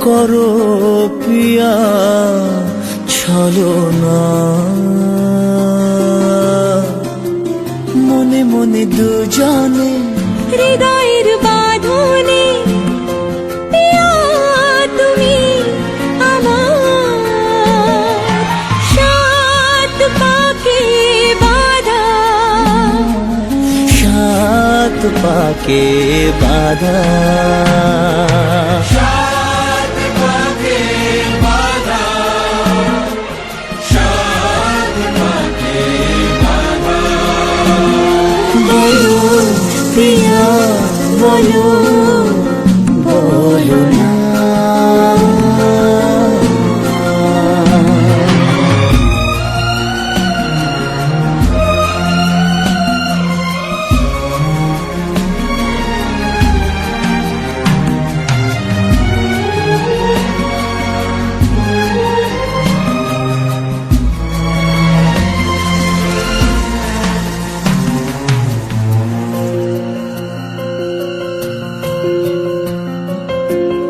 করো পিয়া ছলনা, মনে মনে দুজনে হৃদয়ের বাঁধনে পিয়া তুমি আমার, সাত পাকে বাঁধা, সাত পাকে বাঁধা, সাত পাকে বাঁধা, সাত পাকে বাঁধা। বলো পিয়া বলো, বলো না।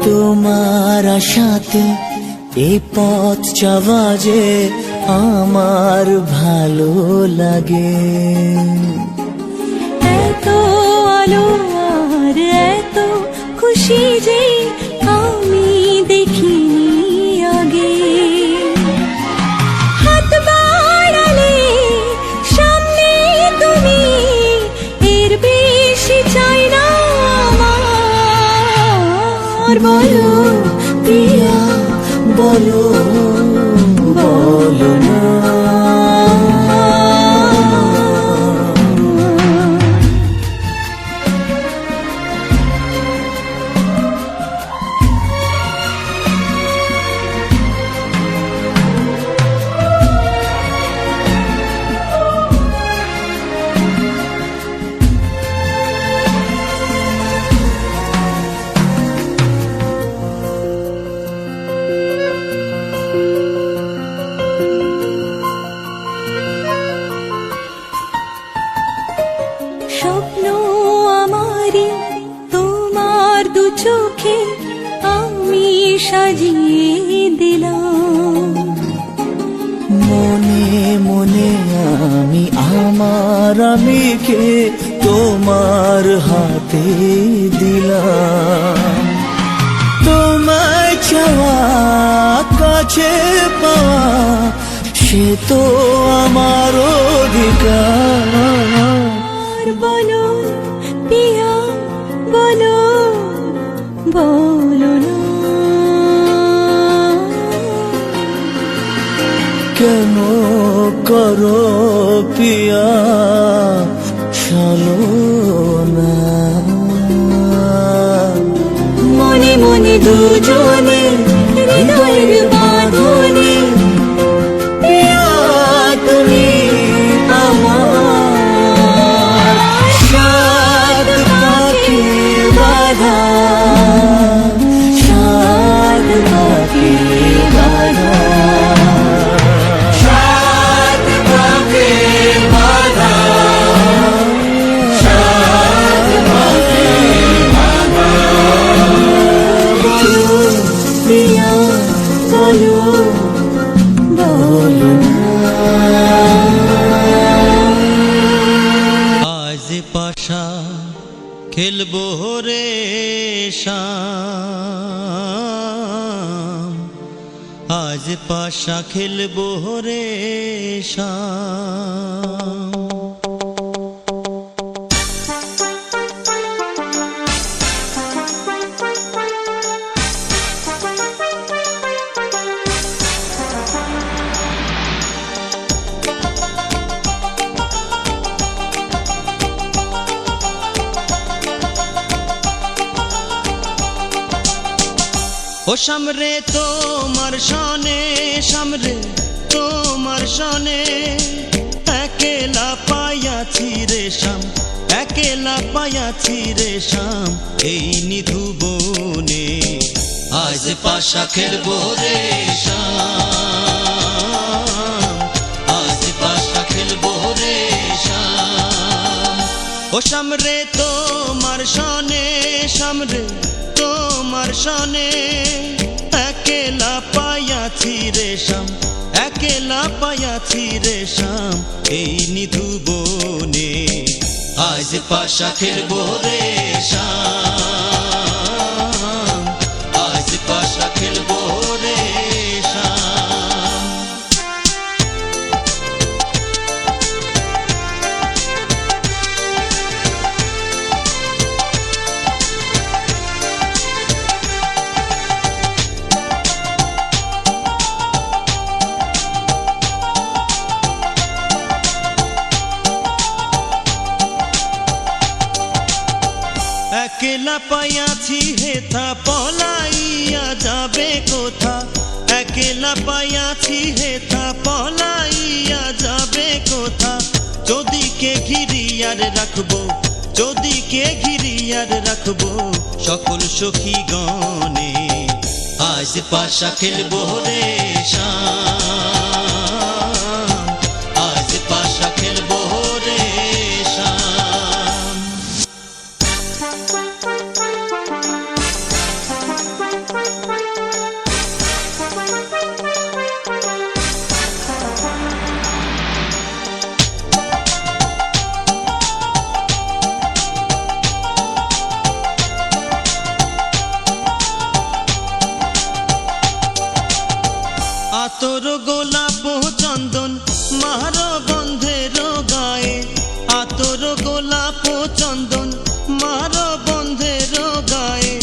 তোমার আশাতে এই পথ যাওয়া যে আমার ভালো লাগে। এত আলো আর এত খুশি যে আমি দেখিনি আগে। হাত বাড়ালে সামনে তুমি, এর বেশি চাই না আমার। বলো পিয়া বলো, বলো না। স্বপ্ন আমারি তোমার দু চোখে আমি সাজিয়ে দিলাম। মনে মনে আমি আমার আমিকে তোমার হাতে দিলাম। তোমায় চাওয়া কাছে পাওয়া সে তো আমার অধিকার। আর বলো পিয়া বলো, বলো না। কেন করো পিয়া ছলনা, মনে মনে দুজনে হৃদয়ের বাঁধনে পিয়া তুমি আমার, সাত পাকে বাঁধা, সাত পাকে বাঁধা, সাত পাকে বাঁধা, সাত পাকে বাঁধা। বলো পিয়া বলো, বলো না। আজ পাশা খেলবো রে শাম, আজ পাশা খেলবো রে শাম। ও সামরে তোমার সনে, সামরে তোমার সনে, একেলা পাইয়াছি রে শাম, একেলা পাইয়াছি রে শাম, এই নিধু বনে আজ পাশা খেলবো রে শাম, আজ পাশা খেলবো রে শাম। ও সামরে তোমার সনে, সামরে তোমার সনে, পাইয়াছি রেশম, একেলা পাইয়াছি রেশম এই নিধু বনে। আজ পাশা খেলবো রেশম, আজ পাশা খেলবো রেশম। একেলা পাইয়াছি হেথা পলাইয়া যাবে কোথা, একেলা পাইয়াছি হেথা পলাইয়া যাবে কোথা। যদিকে ঘিরিয়ার রাখবো, যদিকে ঘিরিয়ার রাখবো সকল সখী গণে। আজ পাশা খেলবো রেশম, আজ পাশা খেলবো রেশম। আতর গোলাপ চন্দন মার বন্ধের গায়ে, আতর গোলাপ চন্দন মার বন্ধের গায়ে।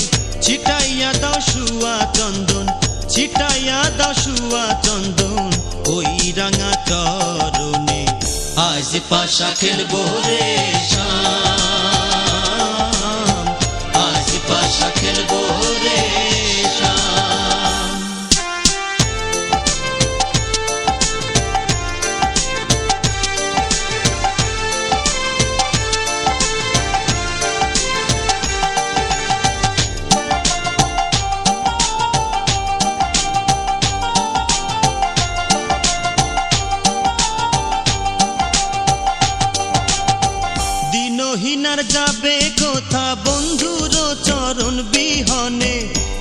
ছিটাইয়া দাও শুয়া চন্দন, ছিটাইয়া দাও শুয়া চন্দন ওই রাঙা চরণে। আজ পাশা খেলবো রেশম, আজ পাশা খেলবো রেশম। দিনহীনার যাবে কোথা বন্ধুর চরণ বিহনে,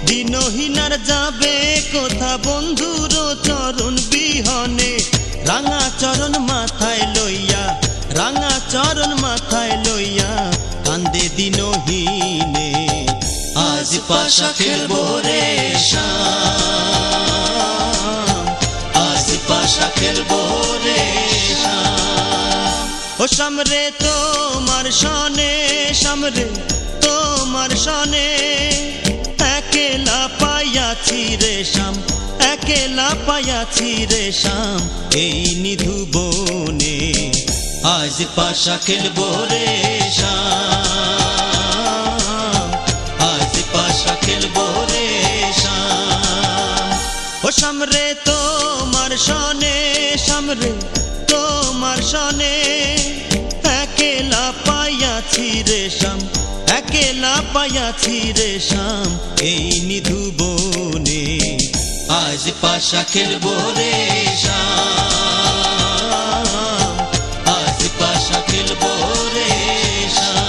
দিনহীনার যাবে কোথা বন্ধুর চরণ বিহনে। রাঙা চরণ মাথায় লইয়া, রাঙা চরণ মাথায় লইয়া কান্দে দিনহীনে। আজ পাশা খেলবো রেশম, আজ পাশা খেলবো রেশম। ও সামরে তোমার সনে, সামরে তোমার সনে একেলা পাইয়াছি রেশম, একেলা পাইয়াছি রেশম এই নিধু বনে। আজ পাশা খেলবো রেশম, আজ পাশা খেলবো রেশম। ও সামরে তোমার সনে, সামরে তোমার সনে একেলা পাইয়াছি রেশম, একেলা পাইয়াছি রেশম এই নিধু বনে। আজ পাশা খেলবো রেশম, আজ পাশা খেলবো রেশম।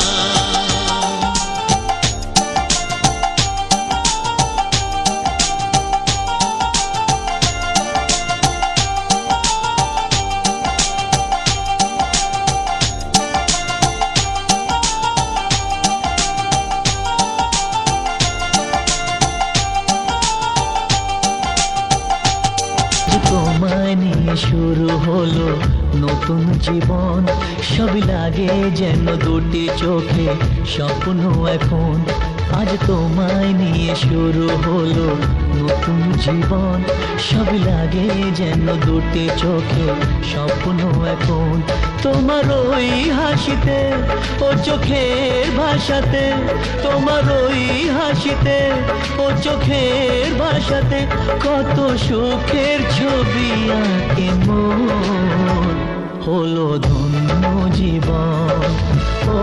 তোমায় নিয়ে শুরু হলো নতুন জীবন, সবই লাগে যেন দুটি চোখে স্বপ্ন এখন। আজ তোমায় নিয়ে শুরু হলো নতুন জীবন, সবই লাগে যেন দুটি চোখে স্বপ্ন এখন। তোমার ওই হাসিতে ও চোখের ভাষাতে, তোমার ওই হাসিতে ও চোখের ভাষাতে কত সুখের ছবি আঁকে মন। হলো ধন্য জীবন, ও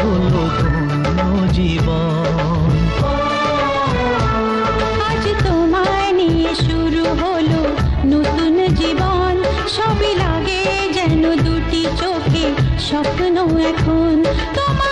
হলো ধন্য জীবন। আজ তোমায় নিয়ে শুরু হলো নতুন জীবন, সবই লাগে যেন দুটি চোখে স্বপ্ন এখন। তোমার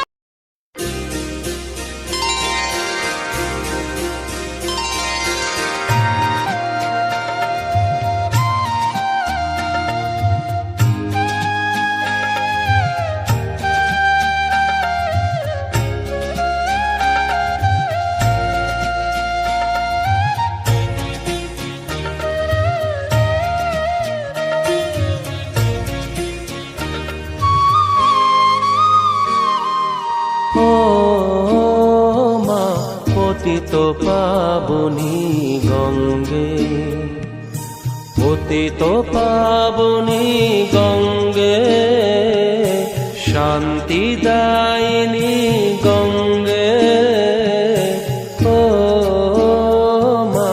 পাবনী গঙ্গে, পতিত পাবনী গঙ্গে, শান্তি দায়িনী গঙ্গে। ও মা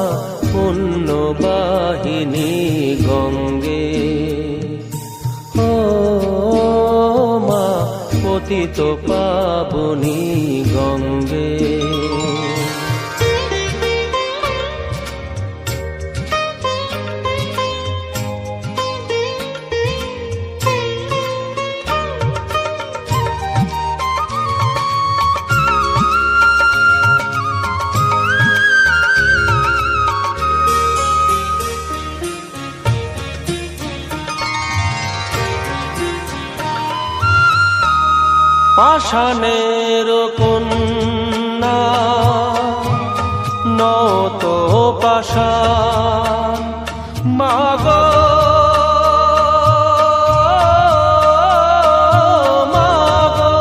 পুণ্যবাহিনী গঙ্গে, ও মা পতিত পাবনী গঙ্গে। পাষাণের কন্যা নত পাষাণ, মাগো মাগো,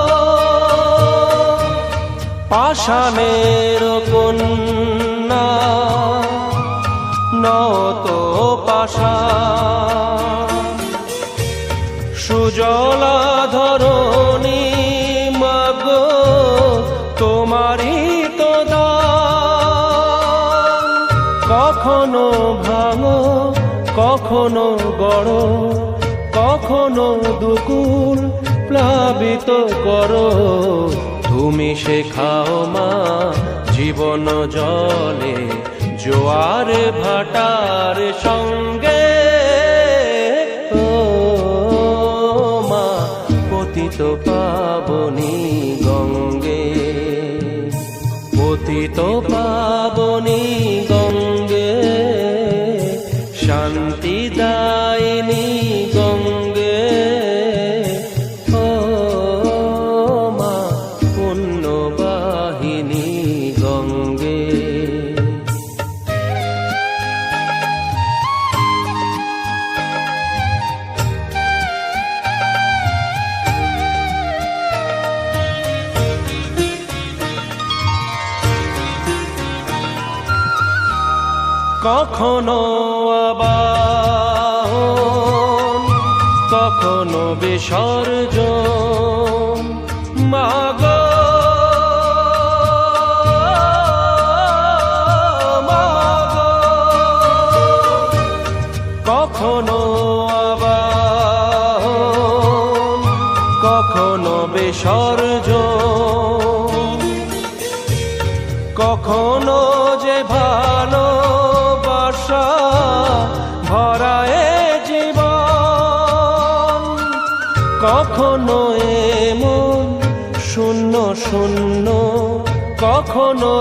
পাষাণের কন্যা নত পাষাণ, সুজলা ধরণী মাগো তোমারই তো দান। কখনো ভাঙো কখনো গড়ো, কখনো দুকুল প্লাবিত করো, তুমি শেখাও মা জীবন জলে জোয়ার ভাটার সঙ্গে। ও মা পতিত পাবনী গঙ্গে, পতিত পাবনী গঙ্গে, শান্তি দায়িনী গঙ্গে। ও মা পুণ্যবাহিনী গঙ্গে। কখনো আবাহন কখনো বিসর্জন, মাগো মাগো, কখনো আবাহন কখনো বিসর্জন, কখনো যে ভালোবাসা ভরায় জীবন, কখনো এমন শূন্য শূন্য, কখনো